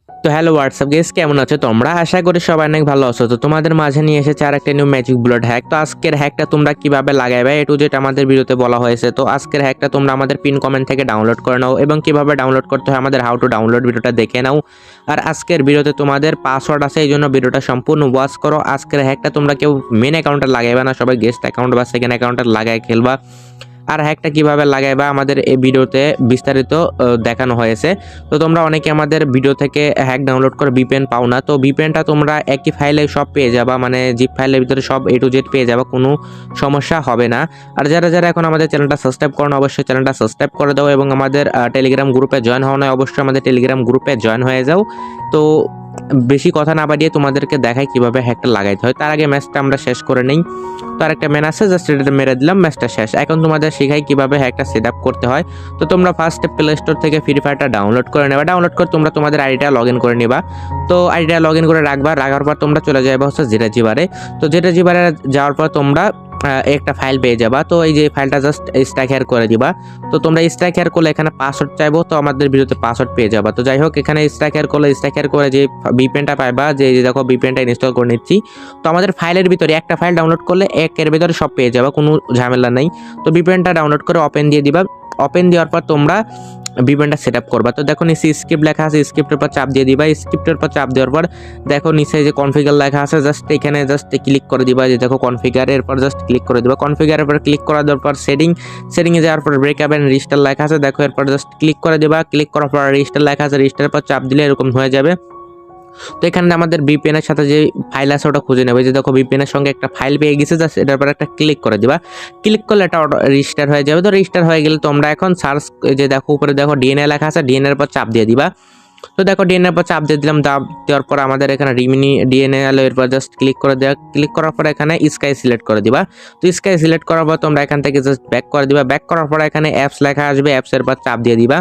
তো hello WhatsApp guys, কেমন আছো তোমরা? আশা করি সবাই অনেক ভালো আছো। তো তোমাদের মাঝে নিয়ে এসেছে আর একটা নিউ ম্যাজিক বুলেট হ্যাক। তো আজকের হ্যাকটা তোমরা কিভাবে লাগাইবে এ টু জেড আমাদের ভিডিওতে বলা হয়েছে। তো আজকের হ্যাকটা তোমরা আমাদের পিন কমেন্ট থেকে ডাউনলোড করে নাও এবং কিভাবে ডাউনলোড করতে হয় আমাদের হাউ টু ডাউনলোড ভিডিওটা দেখে নাও। আর আজকের ভিডিওতে তোমাদের পাসওয়ার্ড আছে, এই জন্য ভিডিওটা সম্পূর্ণ ওয়াচ করো। আজকের হ্যাকটা তোমরা কেউ মেন অ্যাকাউন্টে লাগাইবে না, সবাই গেস্ট অ্যাকাউন্ট বা সেকেন্ড অ্যাকাউন্টে লাগাই খেলবা। আর হ্যাকটা কিভাবে লাগাইবা আমাদের এই ভিডিওতে বিস্তারিত দেখানো হয়েছে। তো তোমরা অনেকে আমাদের ভিডিও থেকে হ্যাক ডাউনলোড করে ভিপিএন পাও না, তো ভিপিএনটা তোমরা একই ফাইলে সব পেয়ে যাবা, মানে জিপ ফাইলের ভিতরে সব এ টু জেড পেয়ে যাবা, কোনো সমস্যা হবে না। আর যারা যারা এখন আমাদের চ্যানেলটা সাবস্ক্রাইব করো না, অবশ্যই চ্যানেলটা সাবস্ক্রাইব করে দাও এবং আমাদের টেলিগ্রাম গ্রুপে জয়েন হওয়া নয়, অবশ্যই আমাদের টেলিগ্রাম গ্রুপে জয়েন হয়ে যাও। তো বেশি কথা না বাড়িয়ে তোমাদেরকে দেখাই কিভাবে হ্যাকটা লাগাইতে হয়। তার আগে ম্যাচটা আমরা শেষ করে নেই। তো আরেকটা ম্যান আছে, জাস্ট এটা মেরে দিলাম, ম্যাচটা শেষ। এখন তোমাদের শেখাই কিভাবে হ্যাকটা সেট আপ করতে হয়। তো তোমরা ফার্স্টে প্লে স্টোর থেকে ফ্রি ফায়ারটা ডাউনলোড করে নেবা। ডাউনলোড করে তোমরা তোমাদের আইডিটা লগ ইন করে নেবা। তো আইডিটা লগ ইন করে রাখবা, রাখার পর তোমরা চলে যাবে হচ্ছে জেটা জিবারে। তো জেটা জিবারে যাওয়ার পর তোমরা একটা ফাইল পেয়ে যাবা। তো এই যে ফাইলটা জাস্ট স্ট্যাক হেয়ার করে দিবা। তো তোমরা স্ট্যাক হেয়ার করলে এখানে পাসওয়ার্ড চাইবো, তো আমাদের ভিডিওতে পাসওয়ার্ড পেয়ে যাবা। তো যাই হোক, এখানে স্ট্যাক হেয়ার করলে স্ট্যাক হেয়ার করে যে ভিপিএনটা পাইবা, যে দেখো ভিপিএনটা ইনস্টল করে নিচ্ছি। তো আমাদের ফাইলের ভিতরে একটা ফাইল ডাউনলোড করলে একের ভিতরে সব পেয়ে যাবা, কোনো ঝামেলা নেই। তো ভিপিএনটা ডাউনলোড করে ওপেন দিয়ে দিবা। ওপেন দেওয়ার পর তোমরা ভিপিএনটা সেট আপ করবা। তো দেখো নিচে স্ক্রিপ্ট লেখা আছে, স্ক্রিপ্টের পর চাপ দিয়ে দিবা। স্ক্রিপ্টের পর চাপ দেওয়ার পর দেখো নিচে যে কনফিগার লেখা আছে, জাস্ট এখানে জাস্ট ক্লিক করে দিবা। যে দেখো কনফিগার, এরপর জাস্ট ক্লিক করে দিবা। কনফিগারের পর ক্লিক করা দেওয়ার পর সেটিংয়ে যাওয়ার পর ব্রেকআপ এন্ড রিস্টার লেখা আছে, দেখো এরপর জাস্ট ক্লিক করে দিবা। ক্লিক করার পর রিস্টার লেখা আছে, রিস্টারের পর চাপ দিলে এরকম হয়ে যাবে। তো এখানে আমাদের ভিপিএন এর সাথে যে ফাইল আছে ওটা খুঁজে নেবে। যে দেখো ভিপিএন এর সঙ্গে একটা ফাইল পেয়ে গেছে, জাস্ট এটার পর একটা ক্লিক করে দিবা। ক্লিক করলে এটা রেজিস্টার হয়ে যাবে। তো রেজিস্টার হয়ে গেলে তোমরা এখন সার্চ, যে দেখো উপরে দেখো ডিএনএ লেখা আছে, ডিএনএ এর পর চাপ দিয়ে দিবা। তো দেখো ডিএনএ এর পর চাপ দিয়ে দিলাম। দেওয়ার পর আমাদের এখানে রিমিনি ডিএনএ এলো, এরপর জাস্ট ক্লিক করে দেওয়া। ক্লিক করার পর এখানে স্কাই সিলেক্ট করে দিবা। তো স্কাই সিলেক্ট করার পর তোমরা এখান থেকে জাস্ট ব্যাক করে দিবা। ব্যাক করার পর এখানে অ্যাপস লেখা আসবে, অ্যাপসের পর চাপ দিয়ে দিবা।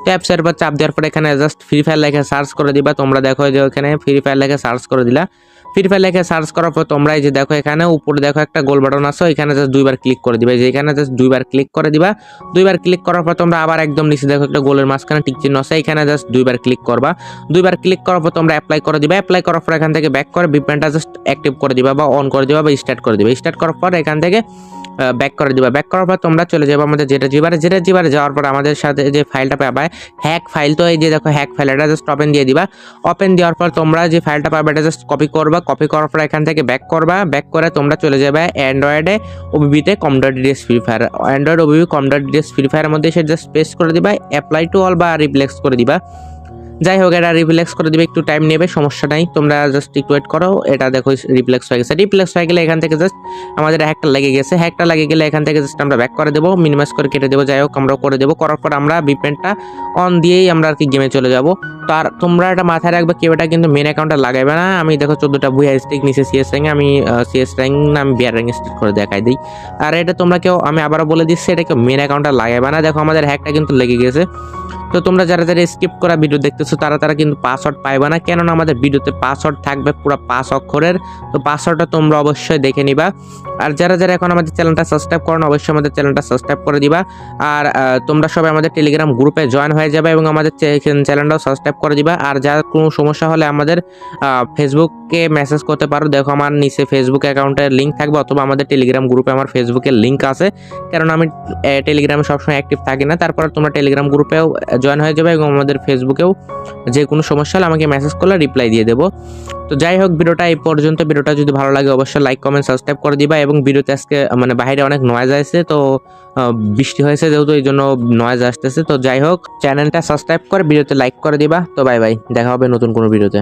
তো অ্যাপসের পর চাপ দেওয়ার পর এখানে জাস্ট ফ্রি ফায়ার লেখা সার্চ করে দিবা। তোমরা দেখো যে ওখানে ফ্রি ফায়ার লেখা সার্চ করে দিলা। ফ্রি ফায়ার লেখা সার্চ করার পর তোমরা এই যে দেখো এখানে উপরে দেখো একটা গোল বাটন আছে, এখানে জাস্ট দুইবার ক্লিক করে দিবা। যে এখানে জাস্ট দুইবার ক্লিক করে দিবা। দুইবার ক্লিক করার পর তোমরা আবার একদম নিচে দেখো একটা গোলের মাঝখানে টিক চিহ্ন আছে, এখানে জাস্ট দুইবার ক্লিক করবা। দুইবার ক্লিক করার পর তোমরা অ্যাপ্লাই করে দিবা। অ্যাপ্লাই করার পর এখান থেকে ব্যাক করে ভিপিএনটা জাস্ট অ্যাক্টিভ করে দিবা বা অন করে দিবা বা স্টার্ট করে দিবা। স্টার্ট করার পর এখান থেকে ব্যাক করে দিবা। ব্যাক করার পর তোমরা চলে যাবে আমাদের জেটা জিবারে যাওয়ার পর আমাদের সাথে যে ফাইলটা পাবে হ্যাক ফাইল। তো এই যে দেখো হ্যাক ফাইল, এটা জাস্ট ওপেন দিয়ে দিবা। ওপেন দেওয়ার পর তোমরা যে ফাইলটা পাবে এটা জাস্ট কপি করবা। কপি করার পর এখান থেকে ব্যাক করবা। ব্যাক করে তোমরা চলে যাবে অ্যান্ড্রয়েডে ওবিবিতে com.ds free fire, Android OBB com.ds free ফায়ারের মধ্যে এসে জাস্ট পেস্ট করে দিবা। অ্যাপ্লাই টু অল বা রিপ্লেক্স করে দিবা। যাই হোক, এটা রিপ্লেক্স করে দিবে, একটু টাইম নেবে, সমস্যা নাই, তোমরা জাস্ট একটু ওয়েট করো। এটা দেখো রিপ্লেক্স হয়ে গেছে। রিপ্লেক্স হয়ে গেলে এখান থেকে জাস্ট আমাদের হ্যাকটা লেগে গেছে। হ্যাকটা লেগে গেলে এখান থেকে জাস্ট আমরা ব্যাক করে দেবো, মিনিমাইজ করে কেটে দেবো। যাই হোক, আমরা করে দেবো। করার পর আমরা ভিপিএনটা অন দিয়েই আমরা আর কি গেমে চলে যাবো। তো আর তোমরা এটা মাথায় রাখবে, কেউ এটা কিন্তু মেন অ্যাকাউন্টে লাগাইবে না। আমি দেখো 14টা বুয়া স্টিক নিচে সিএস র্যাঙ্ক, আমি সিএস র্যাঙ্ক না, আমি বিয়ার র্যাঙ্ক স্টিক করে দেখাই দিই। আর এটা তোমরা কেউ, আমি আবারও বলে দিচ্ছি, এটা কেউ মেন অ্যাকাউন্টে লাগাইবে না। দেখো আমাদের হ্যাকটা কিন্তু লেগে গেছে। তো তোমরা যারা যারা স্কিপ করা ভিডিও দেখতেছো তারা কিন্তু পাসওয়ার্ড পাইবা না, কেননা আমাদের ভিডিওতে পাসওয়ার্ড থাকবে পুরো 5 অক্ষরের। তো পাসওয়ার্ডটা তোমরা অবশ্যই দেখে নিবা। আর যারা যারা এখন আমাদের চ্যানেলটা সাবস্ক্রাইব করো না, অবশ্যই আমাদের চ্যানেলটা সাবস্ক্রাইব করে দিবা। আর তোমরা সবাই আমাদের টেলিগ্রাম গ্রুপে জয়েন হয়ে যাবে এবং আমাদের চ্যানেলটাও সাবস্ক্রাইব করে দিবা। আর যার কোনো সমস্যা হলে আমাদের ফেসবুকে মেসেজ করতে পারো। দেখো আমার নিচে ফেসবুক অ্যাকাউন্টের লিঙ্ক থাকবে, অথবা আমাদের টেলিগ্রাম গ্রুপে আমার ফেসবুকের লিঙ্ক আছে, কারণ আমি টেলিগ্রামে সবসময় অ্যাক্টিভ থাকি না। তারপর তোমরা টেলিগ্রাম গ্রুপেও জয়েন হয়ে যাবে এবং আমাদের ফেসবুকেও যে কোনো সমস্যা হলে আমাকে মেসেজ করলে রিপ্লাই দিয়ে দেবো। তো যাই হোক, ভিডিওটা এই পর্যন্ত। ভিডিওটা যদি ভালো লাগে অবশ্যই লাইক কমেন্ট সাবস্ক্রাইব করে দিবা। এবং ভিডিওতে আজকে মানে বাইরে অনেক নয়েজ আসছে, তো বৃষ্টি হয়েছে যেহেতু, এই জন্য নয়েজ আসতেছে। তো যাই হোক, চ্যানেলটা সাবস্ক্রাইব করে ভিডিওতে লাইক করে দিবা। তো বাই বাই, দেখা হবে নতুন কোনো ভিডিওতে।